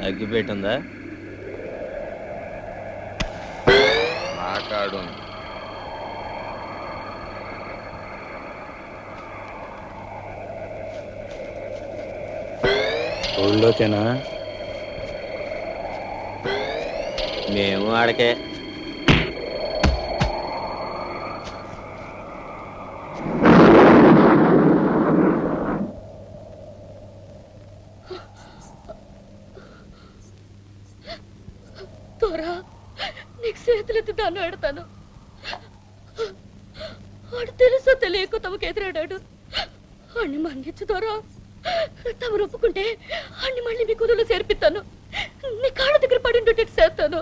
అగ్గిపెట్టుందా? మాట్లాడు. ఊళ్ళోకేనా? మేము ఆడకే. తోరా నీకు చేతులెత్తి దాన్ని ఆడతాను. వాడు తెలుసో తెలియక తమకు ఎదురాడాడు. అన్ని మన్నించు తోరా. తమరు ఒప్పుకుంటే అన్ని మళ్ళీ మీ కుదులు చేర్పిస్తాను. నీ కాళ్ళ దగ్గర పడిండేటట్టు చేస్తాను.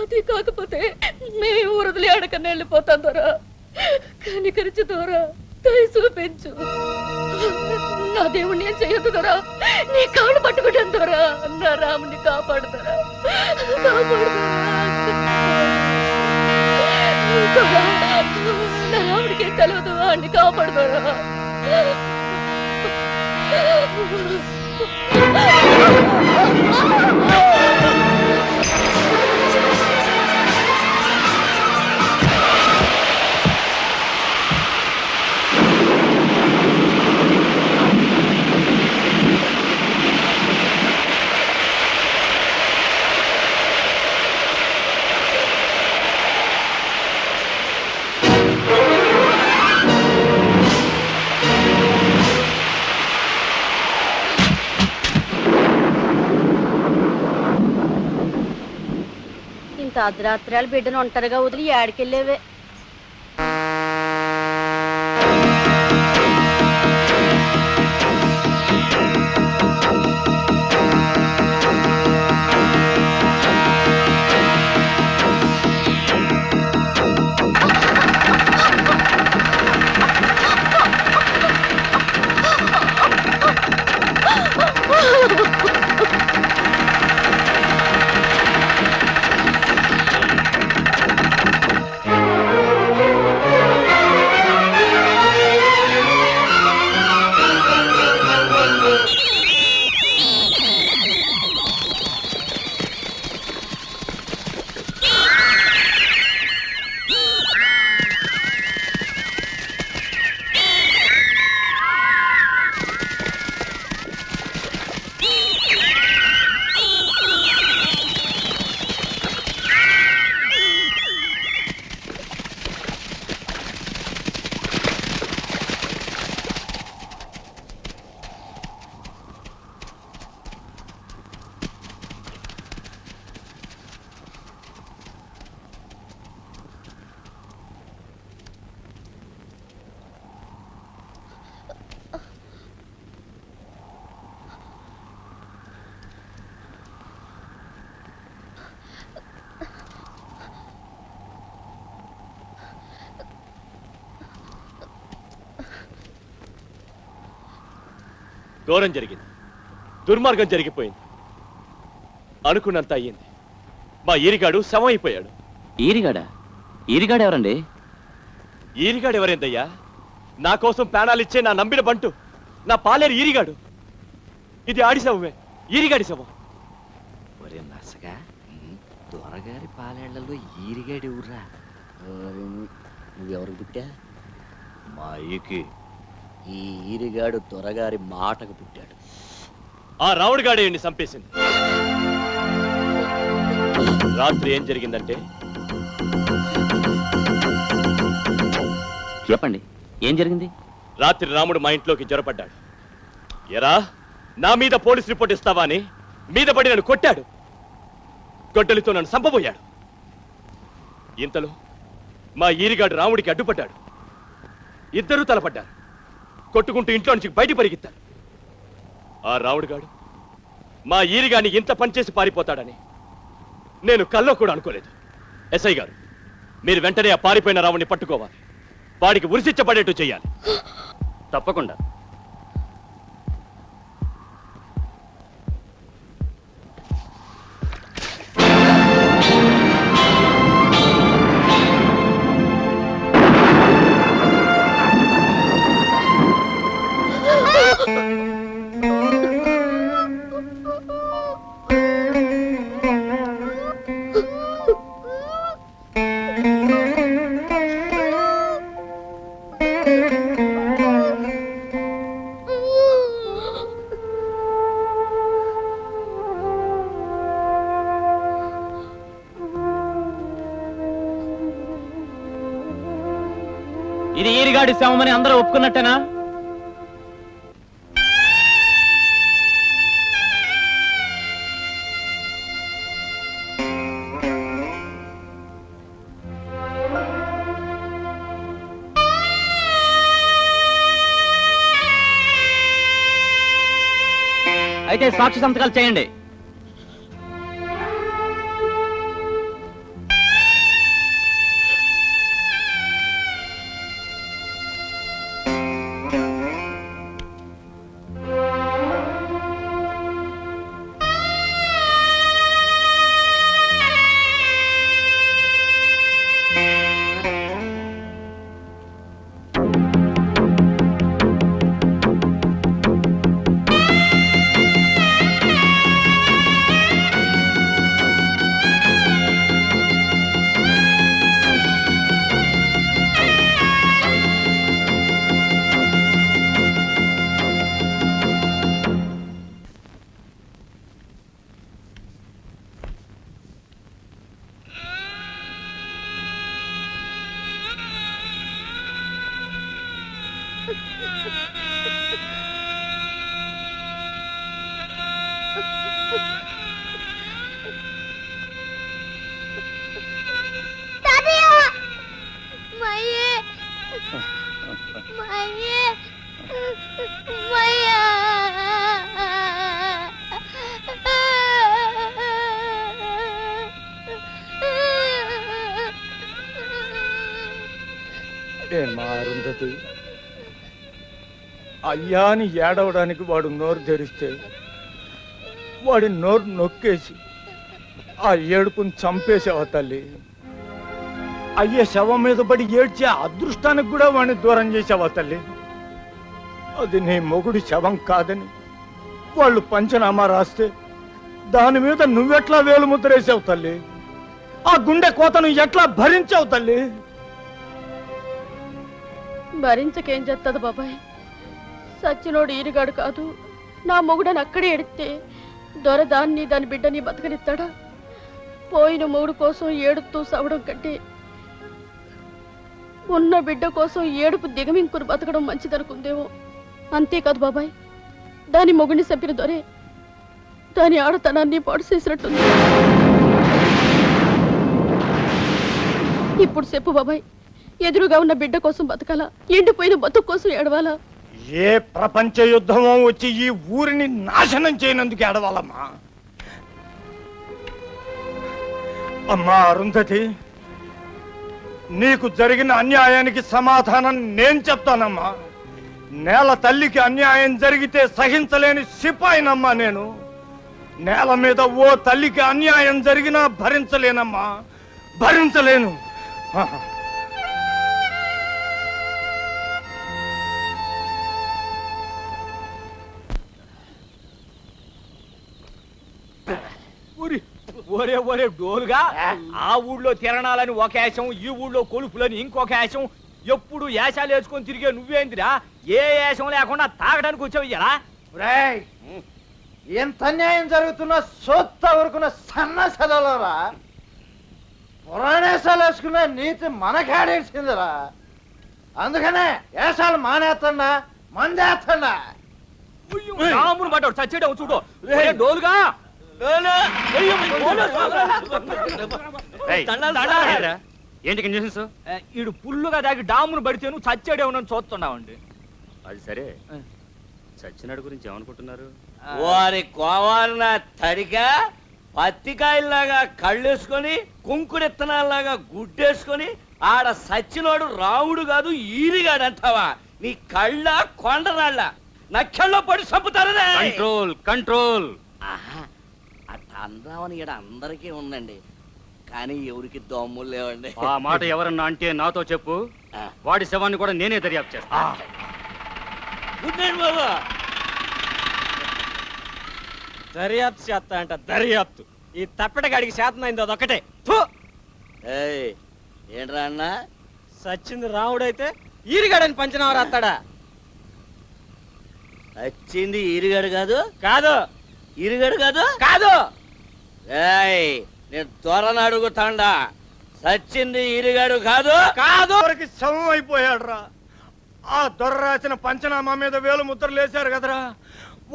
అది కాకపోతే మేము ఊరదిలి ఆడకన్నా వెళ్ళిపోతాం దొరా. కనికరించి దొరా, దయ చూపించు. నా దేవుణ్ణి ఏం చెయ్యొద్దు దొరా. నీ కాళ్ళు పట్టుకుంటాను దొరా. నా రాముని కాపాడుతారా, కాపాడుతారా. నా రాముడికి తెలియదు, వాడిని కాపాడుతారా. ఇంత అర్ధరాత్రాలు బిడ్డను ఒంటరిగా వదిలి ఏడికెళ్ళేవే. ఘోరం జరిగింది, దుర్మార్గం జరిగిపోయింది. అనుకున్నంత అయ్యింది. మా ఈరిగాడు శవం అయిపోయాడు. ఈరిగాడా? ఈరిగాడు ఎవరండి? ఈరిగాడు ఎవరైందయ్యా? నా కోసం ప్రాణాలిచ్చే నా నమ్మిన బంటు, నా పాలేరు ఈరిగాడు. ఇది ఆడి శవమే, ఈరిగాడి శవం. ఒరే నర్సగా, దొరగారి పాలేళ్లలో ఈరిగాడి ఊర్రా. నువ్వెవరికి పుట్టా? మా అయ్యకి. ఈ ఈరిగాడు దొరగారి మాటకు పుట్టాడు. ఆ రావుడిగాడే చంపేసింది. రాత్రి ఏం జరిగిందంటే, చెప్పండి, ఏం జరిగింది? రాత్రి రాముడు మా ఇంట్లోకి జ్వరపడ్డాడు. ఎరా, నా మీద పోలీస్ రిపోర్ట్ ఇస్తావా అని మీద పడి నన్ను కొట్టాడు. గొడ్డలితో నన్ను చంపబోయాడు. ఇంతలో మా ఈరిగాడు రాముడికి అడ్డుపడ్డాడు. ఇద్దరూ తలపడ్డారు. కొట్టుకుంటూ ఇంట్లో నుంచి బయట పరిగెత్తారు. ఆ రావుడిగాడు మా ఈరిగాడిని ఇంత పనిచేసి పారిపోతాడని నేను కల్లో కూడా అనుకోలేదు. ఎస్ఐ గారు, మీరు వెంటనే ఆ పారిపోయిన రావుడిని పట్టుకోవాలి. వాడికి ఉరిశిచ్చబడేట్టు చెయ్యాలి. తప్పకుండా. ఈరిగాడి శవమని అందరూ ఒప్పుకున్నట్టేనా? అయితే సాక్షి సంతకాలు చేయండి. ఏమా అరుంధతి, అయ్యా అని ఏడవడానికి వాడు నోరు తెరిస్తే వాడి నోరు నొక్కేసి ఆ ఏడుపుని చంపేసావా తల్లి? అయ్యే శవం మీద పడి ఏడ్చే అదృష్టానికి కూడా వాడిని దూరం చేసావా తల్లి? అది నీ మొగుడి శవం కాదని వాళ్ళు పంచనామా రాస్తే దాని మీద నువ్వెట్లా వేలుముద్రేసావు తల్లి? ఆ గుండె కోతను ఎట్లా భరించావు తల్లి? భరించకేం చేస్తుంది బాబాయ్? సచ్చినోడు ఈరిగాడు కాదు, నా మొగుడని అక్కడే ఎడితే దొర దాన్ని దాని బిడ్డని బతకనిస్తాడా? పోయిన మొగుడు కోసం ఏడుతూ సవడం కంటే ఉన్న బిడ్డ కోసం ఏడుపు దిగమింకుని బతకడం మంచిదనుకుందేమో. అంతేకాదు బాబాయ్, దాని మొగుడిని చంపిన దొరే దాని ఆడతనాన్ని పాడు చేసినట్టుంది. ఇప్పుడు చెప్పు బాబాయ్, ఎదురుగా ఉన్న బిడ్డ కోసం బతకాలా, ఎండిపోయిన బతుకు కోసం ఏడవాలా? ఏ ప్రపంచ యుద్ధమో వచ్చి ఈ ఊరిని నాశనం చేయనందుకు ఏడవాలమ్మా? అమ్మా అరుంధతి, నీకు జరిగిన అన్యాయానికి సమాధానం నేను చెప్తానమ్మా. నేల తల్లికి అన్యాయం జరిగితే సహించలేని సిపాయినమ్మా నేను. నేల మీద ఓ తల్లికి అన్యాయం జరిగినా భరించలేనమ్మా, భరించలేను. ఒరే ఒరే డోలుగా, ఆ ఊళ్ళో తిరణాలని ఒక యాసం, ఈ ఊళ్ళో కొలుపులని ఇంకొక యాసం. ఎప్పుడు యాసాలు వేసుకొని తిరిగే నువ్వేందిరా? ఏ యాసం లేకుండా తాగడానికి వచ్చావు ఇలా? ఎంత అన్యాయం జరుగుతున్నా సొత్త వరకున్న సన్న సదలరా, పురాణేశాలు వేసుకున్న నీతి మనకాడేసిందిరా. అందుకనే వేషాలు మానేస్తుండా, మందేస్తుండా. రామును పడ్డాడు చచ్చేయడం చూడు. డోలుగా ఏంటి కండిషన్స్? ఈడు పుల్లుగా దాగి డామును పడితే నువ్వు చచ్చాడేమో చూస్తున్నావండి. అది సరే, సచ్చినాడు గురించి ఏమనుకుంటున్నారు? వారి కోవాలన తడిగా పత్తికాయల్లాగా కళ్ళేసుకొని కుంకుడెత్తనాల్లాగా గుడ్డేసుకొని ఆడ సచ్చినోడు రాముడు కాదు ఈరిగాడు అంటావా? నీ కళ్ళ కొండరాళ్ళ నక్షల్లో పడి చంపుతారనే. Control control. అట్లా అందామని ఇక్కడ అందరికీ ఉందండి, కానీ ఎవరికి దమ్ములు లేవండి. ఆ మాట ఎవరన్నా అంటే నాతో చెప్పు, వాడి శవాన్ని కూడా నేనే దర్యాప్తు చేస్తా. బాబా దర్యాప్తు చేస్తా అంట దర్యాప్తు. ఈ తప్పెటగాడికి శాతమైంది అదొక్కటే. ఏంట్రా అన్న, సచ్చింది రాముడైతే ఈరిగాడని పంచనామా రాస్తాడా? వచ్చింది ఈరిగాడు కాదు? కాదు. ఈరిగాడు కాదు? కాదు. నేను త్వరను అడుగుతాండా, సచ్చింది ఈరిగాడు కాదు? కాదు. వరకు శవం అయిపోయాడు రా. ఆ దొర రాసిన పంచనామా మీద వేలు ముద్రలు వేశారు కదరా.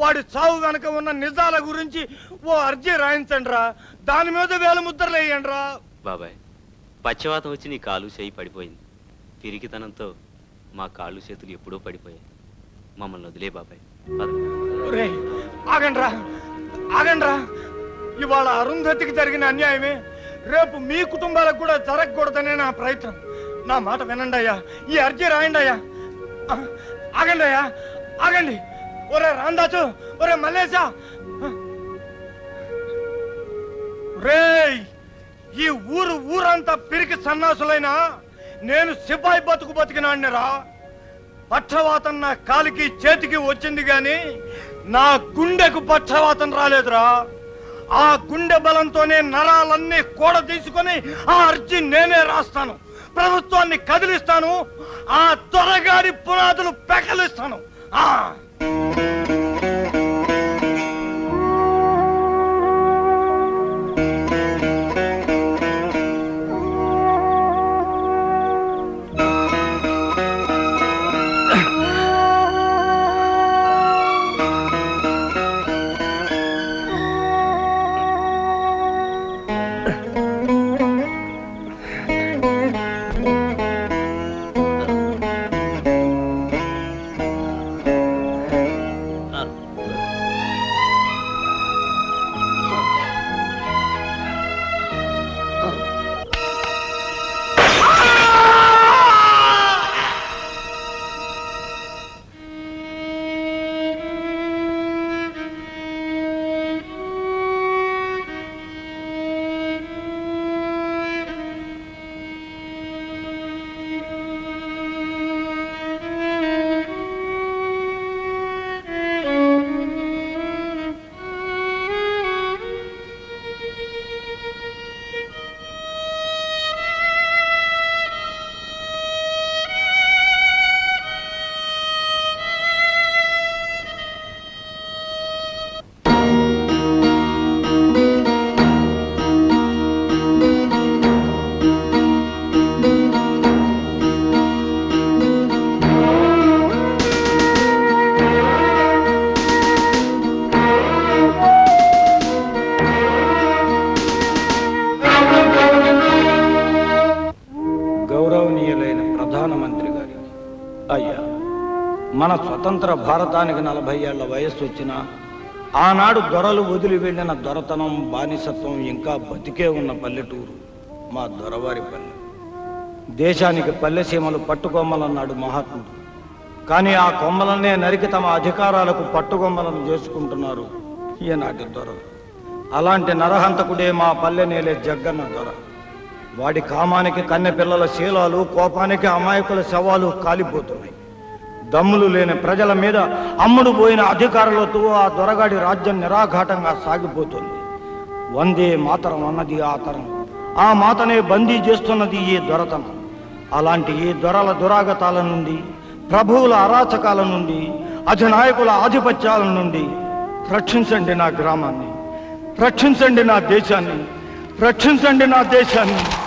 వాడి చావు వెనక ఉన్న నిజాల గురించి ఓ అర్జీ రాయించండి రా. దాని మీద వేలు ముద్రలు వేయండి రా. బాబాయ్, పశ్చివాతం వచ్చి నీ కాలు చేయి పడిపోయింది. పిరికితనంతో మా కాళ్ళు చేతులు ఎప్పుడో పడిపోయాయి. మమ్మల్ని వదిలే బాబాయ్. ఆగండ్రా, ఆగండ్రా. ఇవాళ అరుంధతికి జరిగిన అన్యాయమే రేపు మీ కుటుంబాలకు కూడా జరగకూడదనే నా ప్రయత్నం. నా మాట వినండి అయ్యా, ఈ అర్జీ రాయండి అయ్యా. ఆగండి అయ్యా, ఆగండి. ఒరే రాందాసు, ఒరే మల్లేశా, రేయ్, ఈ ఊరంతా పిరికి సన్నాసులైనా నేను సిపాయి బతికినాడినిరా. పక్షవాతం నా కాలికి చేతికి వచ్చింది గాని నా గుండెకు పక్షవాతం రాలేదురా. ఆ గుండె బలంతోనే నరాలన్నీ కూడ తీసుకొని ఆ అర్జీ నేనే రాస్తాను. ప్రభుత్వాన్ని కదిలిస్తాను. ఆ దొరగాడి పునాదులు పెకలిస్తాను. గౌరవనీయులైన ప్రధానమంత్రి గారికి, అయ్యా, మన స్వతంత్ర భారతానికి 40 ఏళ్ల వయస్సు వచ్చినా ఆనాడు దొరలు వదిలి వెళ్ళిన దొరతనం, బానిసత్వం ఇంకా బతికే ఉన్న పల్లెటూరు మా దొరవారి పల్లె. దేశానికి పల్లె సీమలు పట్టుకొమ్మలన్నాడు మహాత్ముడు. కానీ ఆ కొమ్మలనే నరికి తమ అధికారాలకు పట్టుకొమ్మలను చేసుకుంటున్నారు ఈనాటి దొరలు. అలాంటి నరహంతకుడే మా పల్లె నేలే జగ్గన్న దొర. వాడి కామానికి కన్నె పిల్లల శీలాలు, కోపానికి అమాయకుల శవాలు కాలిపోతున్నాయి. దమ్ములు లేని ప్రజల మీద అమ్ముడు పోయిన అధికారులతో ఆ దొరగాడి రాజ్యం నిరాఘాటంగా సాగిపోతుంది. వందే మాతరం అన్నది ఆ తరం. ఆ మాతనే బందీ చేస్తున్నది ఈ దొరతనం. అలాంటి ఈ దొరల దురాగతాల నుండి, ప్రభువుల అరాచకాల నుండి, అధినాయకుల ఆధిపత్యాల నుండి రక్షించండి నా గ్రామాన్ని, రక్షించండి నా దేశాన్ని, రక్షించండి నా దేశాన్ని.